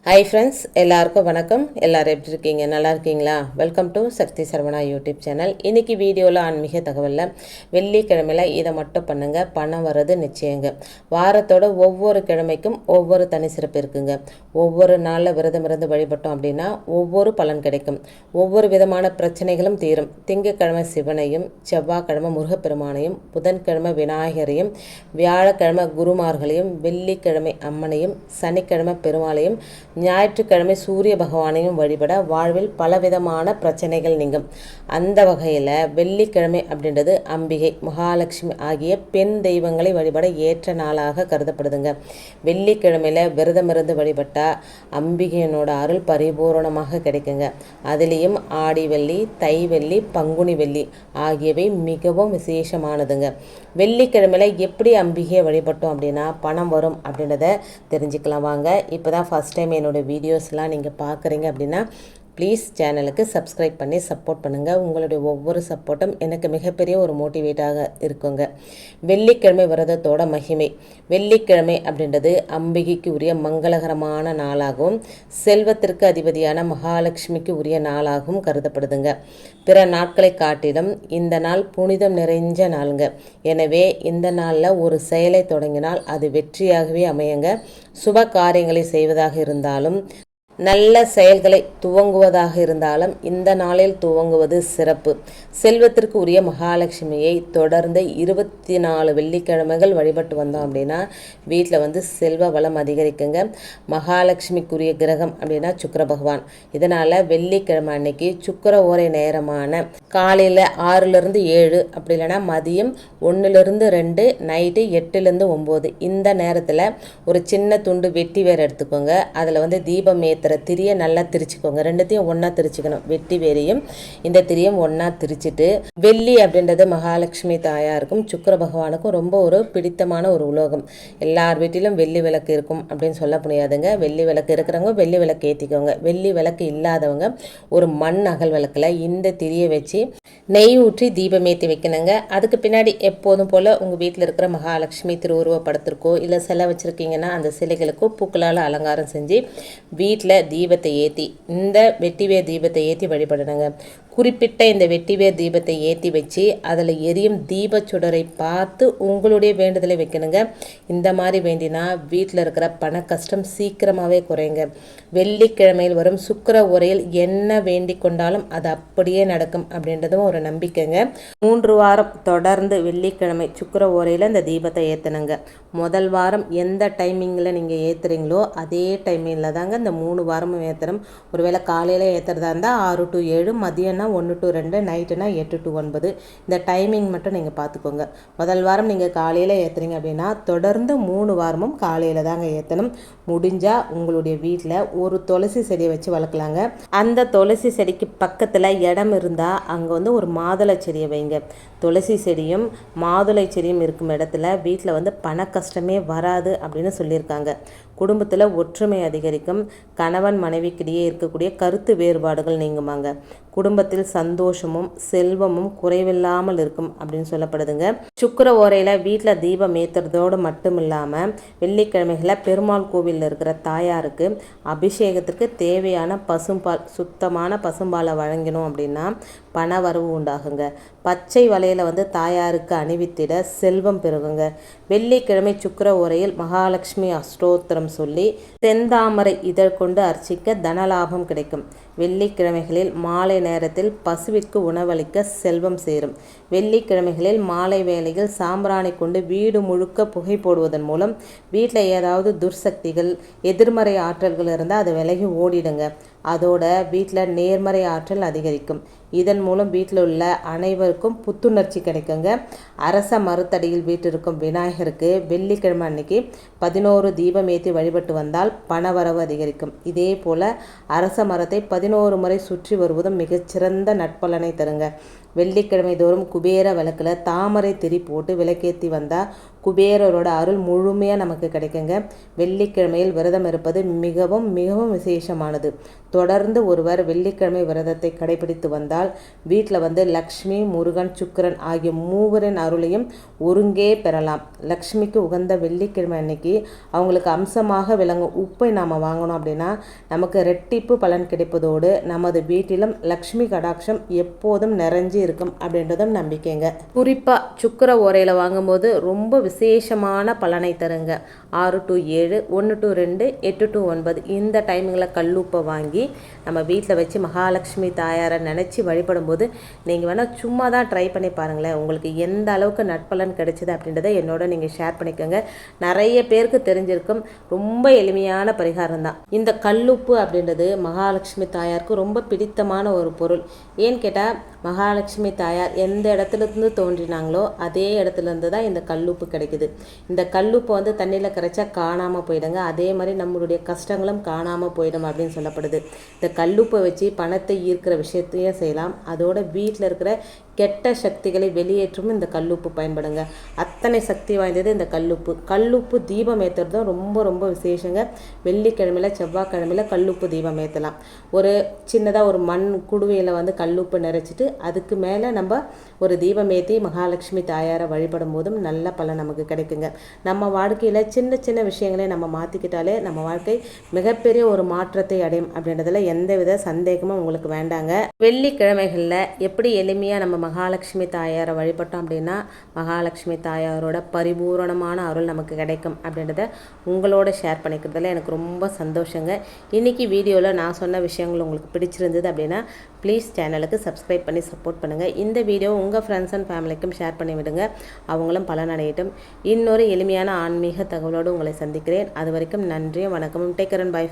Hi friends, எல்லாருக்கும் வணக்கம். எல்லோரும் எப்படி இருக்கீங்க? நல்லா இருக்கீங்களா? Welcome to Sakthi Saravana YouTube channel. இன்றைக்கி வீடியோவில் ஆன்மீக தகவலில் வெள்ளிக்கிழமையில் இதை மட்டும் பண்ணுங்கள், பணம் வர்றது நிச்சயங்க. வாரத்தோட ஒவ்வொரு கிழமைக்கும் ஒவ்வொரு தனி சிறப்பு இருக்குங்க. ஒவ்வொரு நாளில் விரதம் இருந்து வழிபட்டோம் அப்படின்னா ஒவ்வொரு பலன் கிடைக்கும். ஒவ்வொரு விதமான பிரச்சனைகளும் தீரும். திங்கட்கிழமை சிவனையும், செவ்வாய்க்கிழமை முருகப்பெருமானையும், புதன்கிழமை விநாயகரையும், வியாழக்கிழமை குருமார்களையும், வெள்ளிக்கிழமை அம்மனையும், சனிக்கிழமை பெருமாளையும், ஞாயிற்றுக்கிழமை சூரிய பகவானையும் வழிபட வாழ்வில் பலவிதமான பிரச்சனைகள் நீங்கும். அந்த வகையில் வெள்ளிக்கிழமை அப்படின்றது அம்பிகை, மகாலட்சுமி ஆகிய பெண் தெய்வங்களை வழிபட ஏற்ற நாளாக கருதப்படுதுங்க. வெள்ளிக்கிழமையில் விரதம் இருந்து வழிபட்டால் அம்பிகையினோட அருள் பரிபூரணமாக கிடைக்குங்க. அதுலேயும் ஆடி வெள்ளி, தை வெள்ளி, பங்குனி வெள்ளி ஆகியவை மிகவும் விசேஷமானதுங்க. வெள்ளிக்கிழமையில் எப்படி அம்பிகையை வழிபட்டோம் அப்படின்னா பணம் வரும் அப்படின்றத தெரிஞ்சுக்கலாம் வாங்க. இப்போ தான் ஃபஸ்ட் டைம் என்னோடய வீடியோஸ்லாம் நீங்கள் பார்க்குறீங்க அப்படின்னா ப்ளீஸ் சேனலுக்கு சப்ஸ்கிரைப் பண்ணி சப்போர்ட் பண்ணுங்கள். உங்களுடைய ஒவ்வொரு சப்போர்ட்டும் எனக்கு மிகப்பெரிய ஒரு மோட்டிவேட்டாக இருக்குங்க. வெள்ளிக்கிழமை விரதத்தோட மகிமை. வெள்ளிக்கிழமை அப்படின்றது அம்பிகைக்கு உரிய மங்களகரமான நாளாகவும் செல்வத்திற்கு அதிபதியான மகாலட்சுமிக்கு உரிய நாளாகவும் கருதப்படுதுங்க. பிற நாட்களை காட்டிலும் இந்த நாள் புனிதம் நிறைஞ்ச நாளுங்க. எனவே இந்த நாளில் ஒரு செயலை தொடங்கினால் அது வெற்றியாகவே அமையுங்க. சுப காரியங்களை செய்வதாக இருந்தாலும், நல்ல செயல்களை துவங்குவதாக இருந்தாலும் இந்த நாளில் துவங்குவது சிறப்பு. செல்வத்திற்கு உரிய மகாலட்சுமியை தொடர்ந்து 24 வெள்ளிக்கிழமைகள் வழிபட்டு வந்தோம் அப்படின்னா வீட்டில் செல்வ வளம் அதிகரிக்குங்க. மகாலட்சுமிக்குரிய கிரகம் அப்படின்னா சுக்கிர பகவான். இதனால் வெள்ளிக்கிழமை அன்னைக்கு சுக்கிர ஓரை நேரமான காலையில் 6லேருந்து 7, அப்படி இல்லைன்னா மதியம் 1லேருந்து 2, நைட்டு 8லேருந்து 9 இந்த நேரத்தில் ஒரு சின்ன துண்டு வெட்டி வேறு எடுத்துக்கோங்க. அதில் தீபம் திரியை நல்லா திரிச்சுக்கோங்க. ரெண்டுத்தையும் ஒன்றா திரிச்சுக்கணும். வெட்டி வேறையும் இந்த திரியும் ஒன்றா திரிச்சிட்டு, வெள்ளி அப்படின்றது மகாலட்சுமி தாயாருக்கும் சுக்கிர பகவானுக்கும் ரொம்ப ஒரு பிடித்தமான ஒரு உலோகம். எல்லார் வீட்டிலும் வெள்ளி விளக்கு இருக்கும் அப்படின்னு சொல்ல முடியாதுங்க. வெள்ளி விளக்கு இருக்கிறவங்க வெள்ளி விளக்கு ஏற்றிக்கோங்க. வெள்ளி விளக்கு இல்லாதவங்க ஒரு மண் அகல் விளக்கில் இந்த திரியை வச்சு நெய் ஊற்றி தீபம் ஏற்றி வைக்கணுங்க. அதுக்கு பின்னாடி எப்போதும் போல் உங்கள் வீட்டில் இருக்கிற மகாலட்சுமி திருவுருவப்படத்திற்கோ இல்லை சிலை வச்சுருக்கீங்கன்னா அந்த சிலைகளுக்கோ பூக்களால் அலங்காரம் செஞ்சு வீட்டில் தீபத்தை ஏற்றி, இந்த வெட்டிவேர் தீபத்தை ஏற்றி வழிபடணுங்க. குறிப்பிட்ட இந்த வெட்டிவேர் தீபத்தை ஏற்றி வச்சு அதில் எரியும் தீபச்சுடரை பார்த்து உங்களுடைய வேண்டுதலை வைக்கணுங்க. இந்த மாதிரி வேண்டினா வீட்டில் இருக்கிற பண கஷ்டம் சீக்கிரமாகவே குறையுங்க. வெள்ளிக்கிழமையில் வரும் சுக்கிர உரையில் என்ன வேண்டிக் கொண்டாலும் அது அப்படியே நடக்கும் அப்படின்றதும் ஒரு நம்பிக்கைங்க. 3 வாரம் தொடர்ந்து வெள்ளிக்கிழமை சுக்கிர உரையில் இந்த தீபத்தை ஏற்றணுங்க. முதல் வாரம் எந்த டைமிங்கில் நீங்கள் ஏற்றுறீங்களோ அதே டைமிங்கில் தாங்க இந்த 3 வாரமும் ஏற்றணும். ஒருவேளை காலையில் ஏற்றுறதா இருந்தால் 6 to 7, மதியம்னா 1 to 2, நைட்டுனா 8 to 9. இந்த டைமிங் மட்டும் நீங்கள் பார்த்துக்கோங்க. முதல் வாரம் நீங்கள் காலையில் ஏற்றுறீங்க அப்படின்னா தொடர்ந்து 3 வாரமும் காலையில் தாங்க ஏற்றணும். முடிஞ்சால் உங்களுடைய வீட்டில் ஒரு துளசி செடியை வச்சு வளர்க்கலாங்க. அந்த துளசி செடிக்கு பக்கத்தில் இடம் இருந்தால் அங்கே ஒரு மாதுளை செடியை வைங்க. துளசி செடியும் மாதுளை செடியும் இருக்கும் இடத்துல வீட்டில் பண கஷ்டமே வராது அப்படின்னு சொல்லியிருக்காங்க. குடும்பத்தில் ஒற்றுமை அதிகரிக்கும். கணவன் மனைவிக்கிடையே இருக்கக்கூடிய கருத்து வேறுபாடுகள் நீங்குமாங்க. குடும்பத்தில் சந்தோஷமும் செல்வமும் குறைவில்லாமல் இருக்கும் அப்படின்னு சொல்லப்படுதுங்க. சுக்கிர ஓரையில் வீட்டில் தீபம் ஏற்றுறதோடு மட்டும் இல்லாமல் வெள்ளிக்கிழமைகளில் பெருமாள் கோவிலில் இருக்கிற தாயாருக்கு அபிஷேகத்திற்கு தேவையான பசும்பால், சுத்தமான பசும்பாலை வழங்கினோம் அப்படின்னா பண வரவு உண்டாகுங்க. பச்சை வலையில் தாயாருக்கு அணிவித்திட செல்வம் பெருகுங்க. வெள்ளிக்கிழமை சுக்கிர ஓரையில் மகாலட்சுமி அஷ்டோத்திரம் சொல்லி செந்தாமரை இதழ் கொண்டு அர்ச்சிக்க தனலாபம் கிடைக்கும். வெள்ளிக்கிழமைகளில் மாலை நேரத்தில் பசுவிற்கு உணவளிக்க செல்வம் சேரும். வெள்ளிக்கிழமைகளில் மாலை வேளையில் சாம்பிராணி கொண்டு வீடு முழுக்க புகை போடுவதன் மூலம் வீட்டில் ஏதாவது துர்சக்திகள், எதிர்மறை ஆற்றல்கள் இருந்தால் அது விலகி ஓடிடுங்க. அதோட வீட்டில் நேர்மறை ஆற்றல் அதிகரிக்கும். இதன் மூலம் வீட்டில் உள்ள அனைவருக்கும் புத்துணர்ச்சி கிடைக்குங்க. அரச மறுத்தடியில் வீட்டிற்கும் விநாயகருக்கு வெள்ளிக்கிழமை அன்னைக்கு 11 தீபம் ஏற்றி வழிபட்டு வந்தால் பணவரவு அதிகரிக்கும். இதே போல் அரச மரத்தை 11 முறை சுற்றி வருவதும் மிகச்சிறந்த நட்பலனை தருங்க. வெள்ளிக்கிழமை தோறும் குபேர விளக்கில் தாமரை திரி போட்டு விளக்கேற்றி வந்தால் குபேரரோட அருள் முழுமையாக நமக்கு கிடைக்குங்க. வெள்ளிக்கிழமையில் விரதம் இருப்பது மிகவும் மிகவும் விசேஷமானது. தொடர்ந்து ஒருவர் வெள்ளிக்கிழமை விரதத்தை கடைபிடித்து வந்தால் வீட்டில் லக்ஷ்மி, முருகன், சுக்கிரன் ஆகிய மூவரின் அருளையும் ஒருங்கே பெறலாம். லக்ஷ்மிக்கு உகந்த வெள்ளிக்கிழமை அன்னைக்கு அவங்களுக்கு அம்சமாக விளங்கும் உப்பை நாம் வாங்கணும் அப்படின்னா நமக்கு ரெட்டிப்பு பலன் கிடைப்பதோடு நமது வீட்டிலும் லக்ஷ்மி கடாட்சம் எப்போதும் நிறைஞ்சு இருக்கும் அப்படின்றதும் நம்பிக்கைங்க. குறிப்பாக சுக்கிர ஓரையில் வாங்கும்போது ரொம்ப விசேஷமான பலனை தருங்க. 6 to 7, 1 to 2, 8 to 9 இந்த டைமிங்கில் கல்லுப்பை வாங்கி நம்ம வீட்டில் வச்சு மகாலட்சுமி தாயாரை நினச்சி வழிபடும் போது நீங்கள் வேணால் சும்மா தான் ட்ரை பண்ணி பாருங்களேன். உங்களுக்கு எந்த அளவுக்கு நட்பலன் கிடைச்சிது அப்படின்றத என்னோட நீங்கள் ஷேர் பண்ணிக்கோங்க. நிறைய பேருக்கு தெரிஞ்சிருக்கும். ரொம்ப எளிமையான பரிகாரம் தான். இந்த கல்லுப்பு அப்படின்றது மகாலட்சுமி தாயாருக்கு ரொம்ப பிடித்தமான ஒரு பொருள். ஏன்னு கேட்டால் மகாலட்சுமி தாயார் எந்த இடத்துலேருந்து தோன்றினாங்களோ அதே இடத்துலேருந்து தான் இந்த கல்லுப்பு கிடைக்குது. இந்த கல்லுப்பு தண்ணியில் கரைச்சா காணாமல் போயிடுங்க. அதே மாதிரி நம்மளுடைய கஷ்டங்களும் காணாமல் போயிடும் அப்படின்னு சொல்லப்படுது. இந்த கல்லுப்பை வச்சு பணத்தை ஈர்க்கிற விஷயத்தையும் செய்யலாம். அதோட வீட்டில் இருக்கிற கெட்ட சக்திகளை வெளியேற்றும் இந்த கல்லுப்பு பயன்படுங்க. அத்தனை சக்தி வாய்ந்தது இந்த கல்லுப்பு. கல்லுப்பு தீபம் ஏற்றுறதும் ரொம்ப ரொம்ப விசேஷங்க. வெள்ளிக்கிழமையில் செவ்வாய்க்கிழமையில் கல்லுப்பு தீபம் ஏற்றலாம். ஒரு சின்னதாக ஒரு மண் குடுவையில் கல்லுப்பு நிறைச்சிட்டு அதுக்கு மேலே நம்ம ஒரு தீபம் ஏற்றி மகாலட்சுமி தாயாரை வழிபடும் போதும் நல்ல பலன் நமக்கு கிடைக்குங்க. நம்ம வாழ்க்கையில் சின்ன சின்ன விஷயங்களை நம்ம மாற்றிக்கிட்டாலே நம்ம வாழ்க்கை மிகப்பெரிய ஒரு மாற்றத்தை அடையும் அப்படின்றதுல எந்தவித சந்தேகமும் உங்களுக்கு வேண்டாங்க. வெள்ளிக்கிழமைகளில் எப்படி எளிமையாக நம்ம மகாலட்சுமி தாயாரை வழிபட்டோம் அப்படின்னா மகாலட்சுமி தாயாரோட பரிபூரணமான அருள் நமக்கு கிடைக்கும் அப்படின்றத உங்களோட ஷேர் பண்ணிக்கிறதுல எனக்கு ரொம்ப சந்தோஷங்க. இன்றைக்கி வீடியோவில் நான் சொன்ன விஷயங்கள் உங்களுக்கு பிடிச்சிருந்தது அப்படின்னா ப்ளீஸ் சேனலுக்கு சப்ஸ்கிரைப் பண்ணி சப்போர்ட் பண்ணுங்கள். இந்த வீடியோ உங்கள் ஃப்ரெண்ட்ஸ் அண்ட் ஃபேமிலிக்கும் ஷேர் பண்ணி விடுங்க. அவங்களும் பலனடையட்டும். இன்னொரு எளிமையான ஆன்மீக தகவலோடு உங்களை சந்திக்கிறேன். அது வரைக்கும் நன்றியும் வணக்கமும். Take care and by.